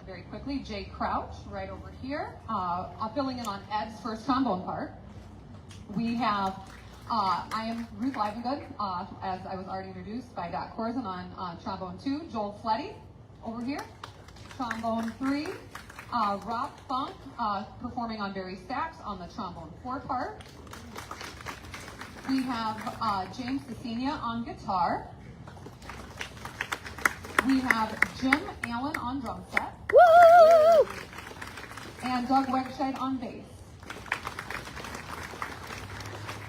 very quickly. Jay Crouch, right over here, filling in on Ed's first trombone part. We have, I am Ruth Livengood, as I was already introduced by Doc Corzin on trombone 2. Joel Fletty, over here. Trombone 3. Rob Funk, performing on Barry Sachs on the trombone 4 part. We have James Cecilia on guitar. We have Jim Allen on drum set. Woo! And Doug Wegscheid on bass.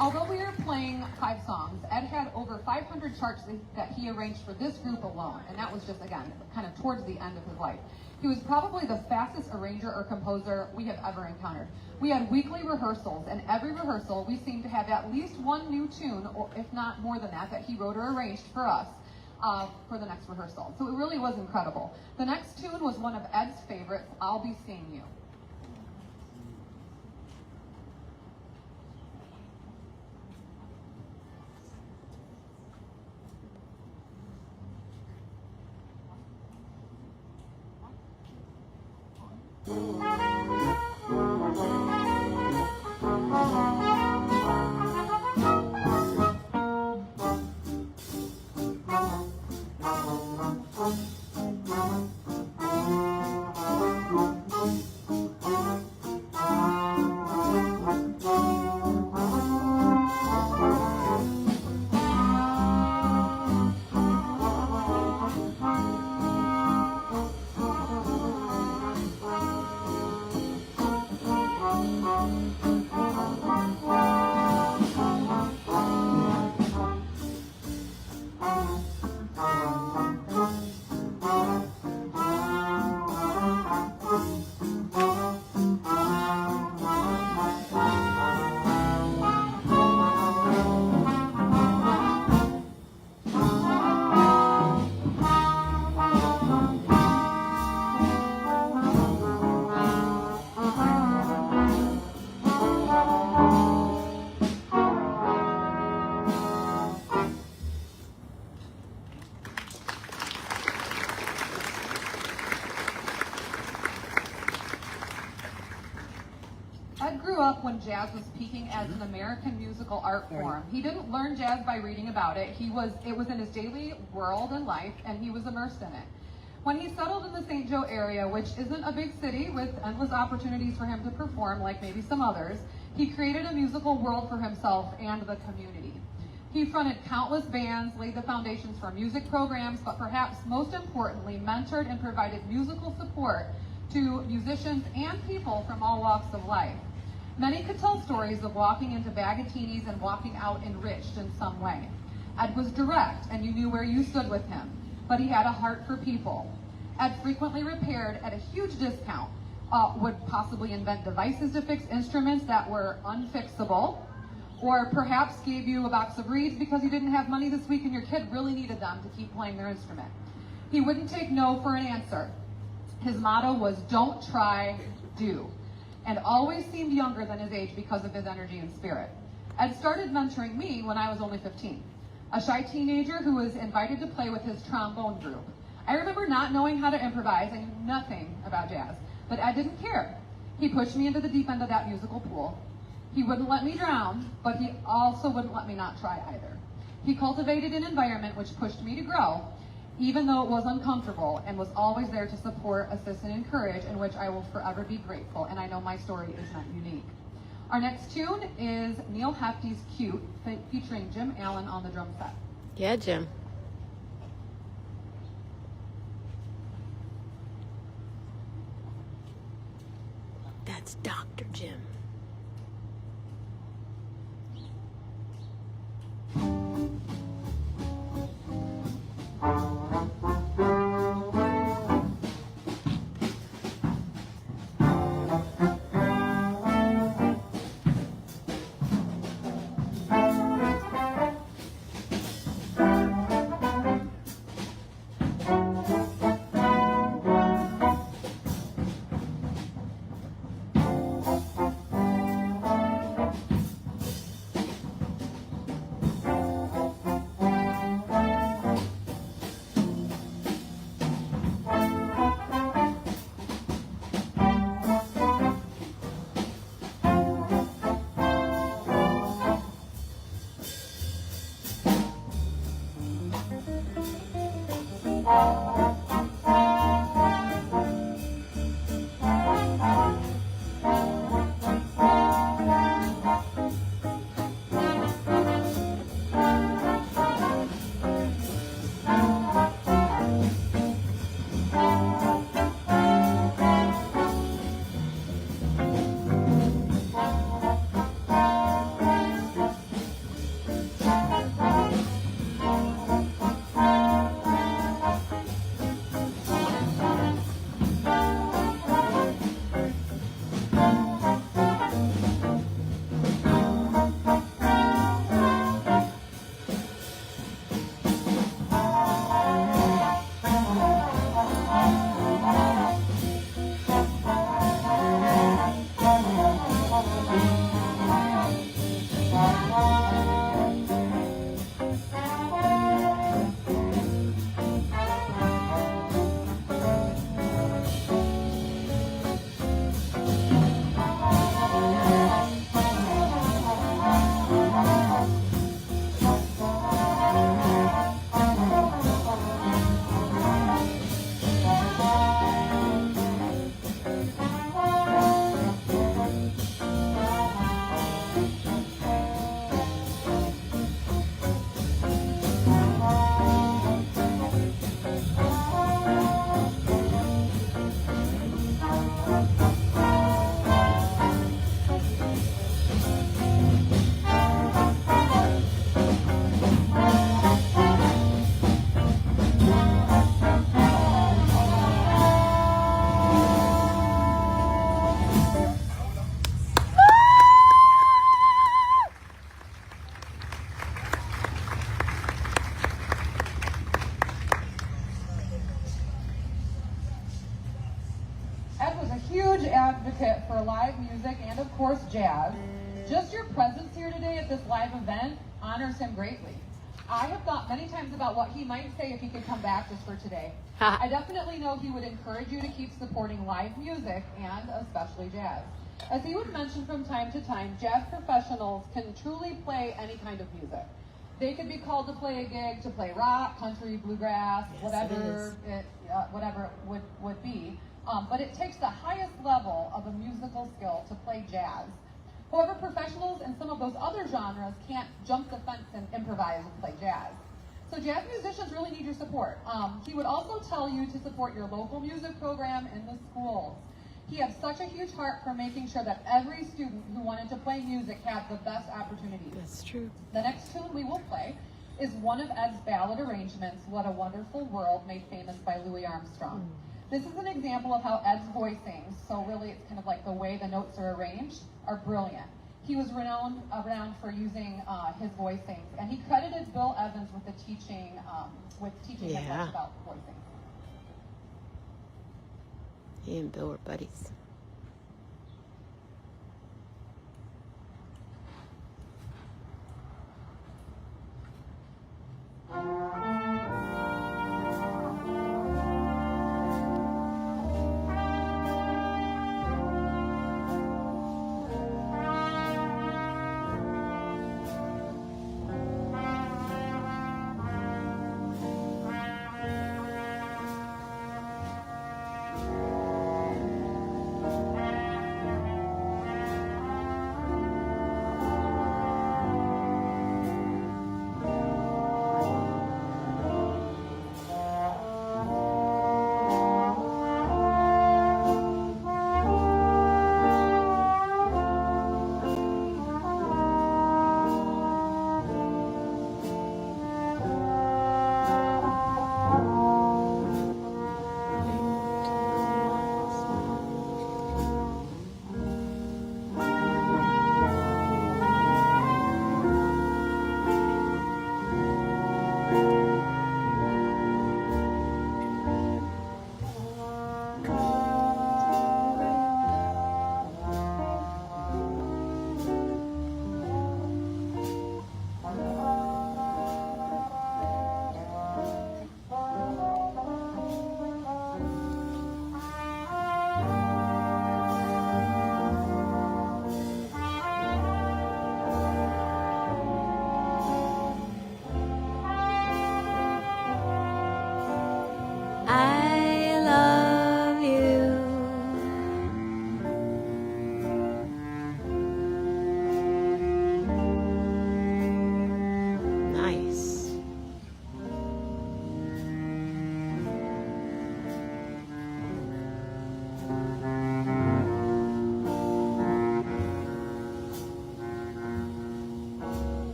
Although we are playing 5 songs, Ed had over 500 charts that he arranged for this group alone, and that was just, again, kind of towards the end of his life. He was probably the fastest arranger or composer we have ever encountered. We had weekly rehearsals, and every rehearsal we seemed to have at least one new tune, or if not more than that he wrote or arranged for us for the next rehearsal. So it really was incredible. The next tune was one of Ed's favorites, I'll Be Seeing You. Ed grew up when jazz was peaking as an American musical art form. He didn't learn jazz by reading about it. It was in his daily world and life, and he was immersed in it. When he settled in the St. Joe area, which isn't a big city with endless opportunities for him to perform like maybe some others, he created a musical world for himself and the community. He fronted countless bands, laid the foundations for music programs, but perhaps most importantly, mentored and provided musical support to musicians and people from all walks of life. Many could tell stories of walking into Bagatini's and walking out enriched in some way. Ed was direct, and you knew where you stood with him, but he had a heart for people. Ed frequently repaired at a huge discount, would possibly invent devices to fix instruments that were unfixable, or perhaps gave you a box of reeds because you didn't have money this week and your kid really needed them to keep playing their instrument. He wouldn't take no for an answer. His motto was, don't try, do, and always seemed younger than his age because of his energy and spirit. Ed started mentoring me when I was only 15, a shy teenager who was invited to play with his trombone group. I remember not knowing how to improvise. I knew nothing about jazz, but Ed didn't care. He pushed me into the deep end of that musical pool. He wouldn't let me drown, but he also wouldn't let me not try either. He cultivated an environment which pushed me to grow, even though it was uncomfortable, and was always there to support, assist, and encourage, in which I will forever be grateful, and I know my story is not unique. Our next tune is Neil Hefty's Cute, featuring Jim Allen on the drum set. Yeah, Jim. That's Dr. Jim. Ed was a huge advocate for live music and, of course, jazz. Just your presence here today at this live event honors him greatly. I have thought many times about what he might say if he could come back just for today. I definitely know he would encourage you to keep supporting live music and especially jazz. As he would mention from time to time, jazz professionals can truly play any kind of music. They could be called to play a gig, to play rock, country, bluegrass, Yes, whatever it would be. But it takes the highest level of a musical skill to play jazz. However, professionals in some of those other genres can't jump the fence and improvise and play jazz. So jazz musicians really need your support. He would also tell you to support your local music program in the schools. He had such a huge heart for making sure that every student who wanted to play music had the best opportunities. That's true. The next tune we will play is one of Ed's ballad arrangements, What a Wonderful World, made famous by Louis Armstrong. This is an example of how Ed's voice sings, so really it's kind of like the way the notes are arranged are brilliant. He was renowned for using his voicings, and he credited Bill Evans with teaching him much about voicing. He and Bill were buddies. I love you. Nice.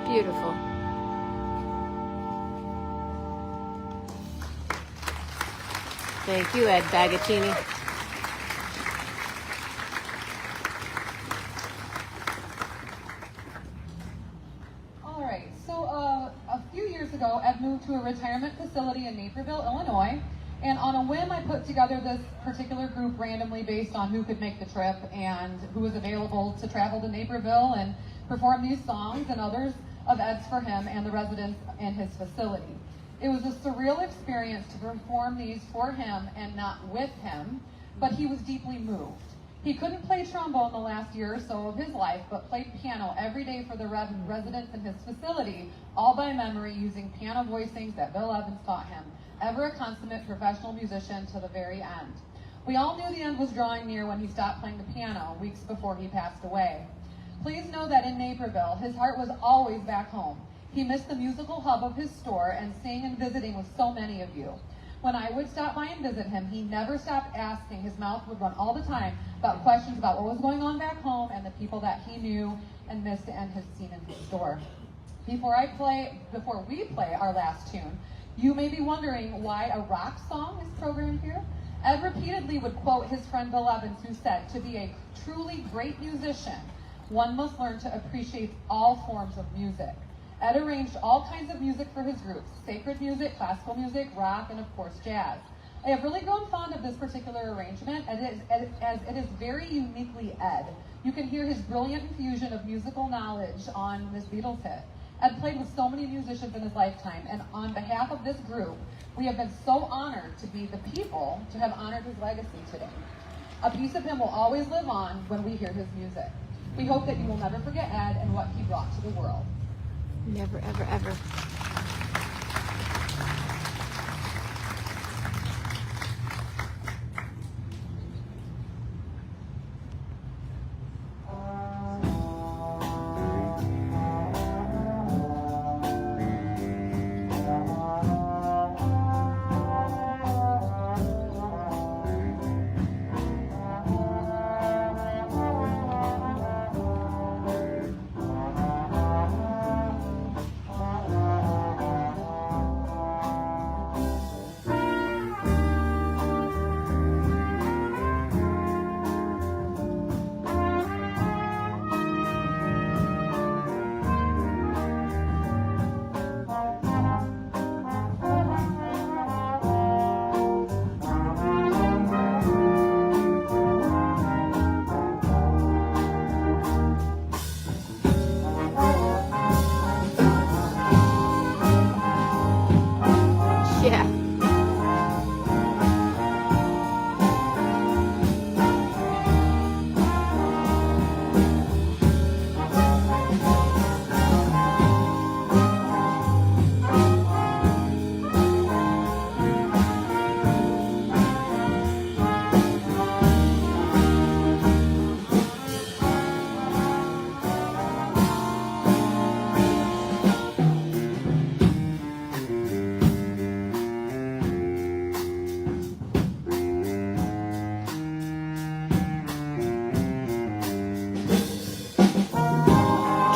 Beautiful. Thank you, Ed Bagatini. All right, so a few years ago, Ed moved to a retirement facility in Naperville, Illinois, and on a whim, I put together this particular group randomly based on who could make the trip and who was available to travel to Naperville and perform these songs and others of Ed's for him and the residents in his facility. It was a surreal experience to perform these for him and not with him, but he was deeply moved. He couldn't play trombone the last year or so of his life, but played piano every day for the residents in his facility, all by memory, using piano voicings that Bill Evans taught him, ever a consummate professional musician to the very end. We all knew the end was drawing near when he stopped playing the piano weeks before he passed away. Please know that in Naperville, his heart was always back home. He missed the musical hub of his store and seeing and visiting with so many of you. When I would stop by and visit him, he never stopped asking. His mouth would run all the time about questions about what was going on back home and the people that he knew and missed and had seen in his store. Before we play our last tune, you may be wondering why a rock song is programmed here. Ed repeatedly would quote his friend Bill Evans, who said, "To be a truly great musician, one must learn to appreciate all forms of music." Ed arranged all kinds of music for his groups: sacred music, classical music, rock, and of course jazz. I have really grown fond of this particular arrangement as it is very uniquely Ed. You can hear his brilliant infusion of musical knowledge on this Beatles hit. Ed played with so many musicians in his lifetime, and on behalf of this group, we have been so honored to be the people to have honored his legacy today. A piece of him will always live on when we hear his music. We hope that you will never forget Ed and what he brought to the world. Never, ever, ever. Yeah.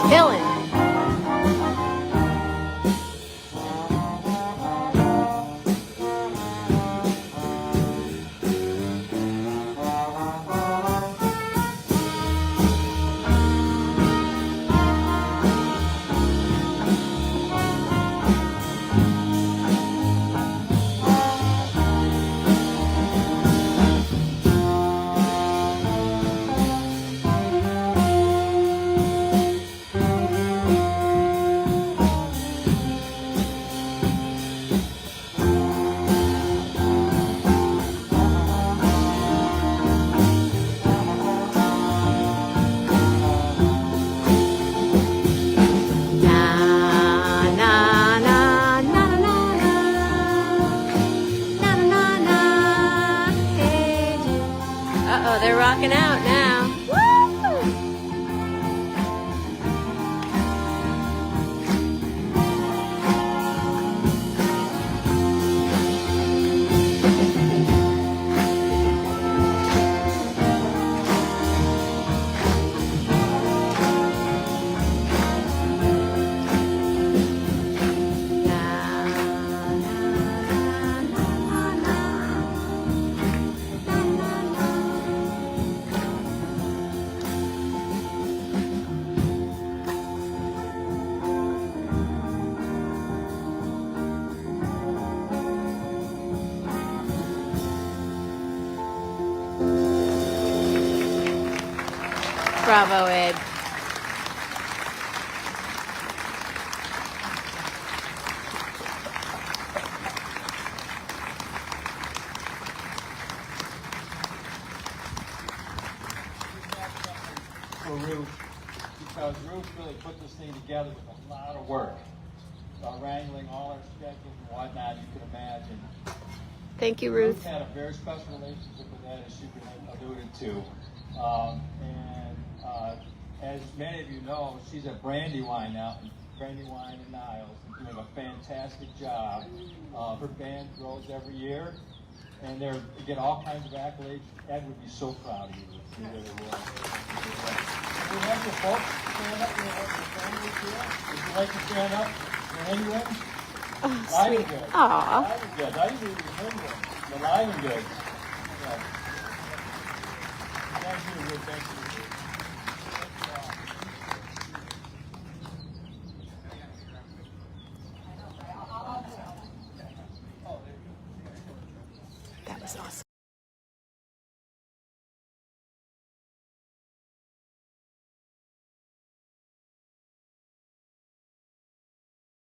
Killing. Uh-oh, they're rocking out now. Woo! Bravo, Ed. For Ruth, because Ruth really put this thing together with a lot of work. Wrangling all our schedules and whatnot, you can imagine. Thank you, Ruth. Ruth had a very special relationship with Ed, as she alluded to. As many of you know, she's at Brandywine now, Brandywine and Niles. doing a fantastic job. Her band grows every year, and they get all kinds of accolades. Ed would be so proud of you. He really would. We have your folks stand up. We have your families here. Would you like to stand up for anyone? Oh, Live sweet. and good. Aw. Live and good. I didn't even remember them. But live and good. Yeah. Thank you, Rick. Thank you. That was awesome.